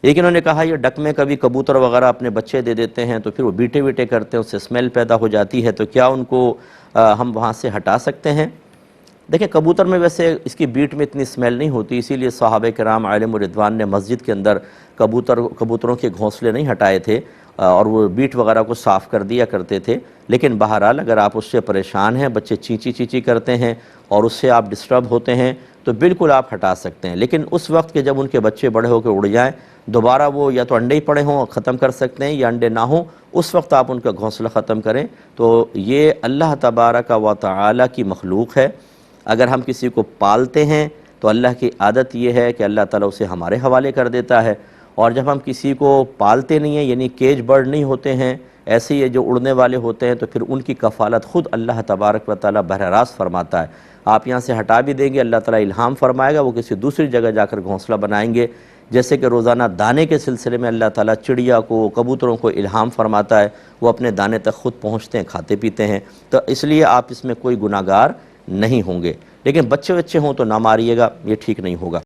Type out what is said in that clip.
ایک انہوں نے کہا یہ ڈک میں کبھی کبوتر وغیرہ اپنے بچے دے دیتے ہیں تو پھر وہ بیٹے بیٹے کرتے ہیں، اس سے اسمیل پیدا ہو جاتی ہے، تو کیا ان کو ہم وہاں سے ہٹا سکتے ہیں؟ دیکھیں کبوتر میں ویسے اس کی بیٹ میں اتنی اسمیل نہیں ہوتی، اسی لیے صحابہ کرام علیہم الرضوان نے مسجد کے اندر کبوتروں کے گھونسلے نہیں ہٹائے تھے، اور وہ بیٹ وغیرہ کو صاف کر دیا کرتے تھے۔ لیکن بہرحال اگر آپ اس سے پریشان ہیں، بچے چینچی چینچی کرتے ہیں اور اس سے آپ ڈسٹرب ہوتے ہیں، تو بالکل آپ ہٹا سکتے ہیں، لیکن اس وقت کہ جب ان کے بچے بڑے ہو کے اڑ جائیں، دوبارہ وہ یا تو انڈے ہی پڑے ہوں ختم کر سکتے ہیں، یا انڈے نہ ہوں اس وقت آپ ان کا گھونسلہ ختم کریں۔ تو یہ اللہ تبارک و تعالی کی مخلوق ہے، اگر ہم کسی کو پالتے ہیں تو اللہ کی عادت یہ ہے کہ اللہ تعالیٰ اسے ہمارے حوالے کر دیتا ہے، اور جب ہم کسی کو پالتے نہیں ہیں، یعنی کیج برڈ نہیں ہوتے ہیں، ایسے ہی جو اڑنے والے ہوتے ہیں، تو پھر ان کی کفالت خود اللہ تبارک و تعالیٰ براہ راست فرماتا ہے۔ آپ یہاں سے ہٹا بھی دیں گے، اللہ تعالیٰ الہام فرمائے گا، وہ کسی دوسری جگہ جا کر گھونسلہ بنائیں گے، جیسے کہ روزانہ دانے کے سلسلے میں اللہ تعالیٰ چڑیا کو، کبوتروں کو الہام فرماتا ہے، وہ اپنے دانے تک خود پہنچتے ہیں، کھاتے پیتے ہیں، تو اس لیے آپ اس میں کوئی گناہگار نہیں ہوں گے۔ لیکن بچے ہوں تو نہ ماریے گا، یہ ٹھیک نہیں ہوگا۔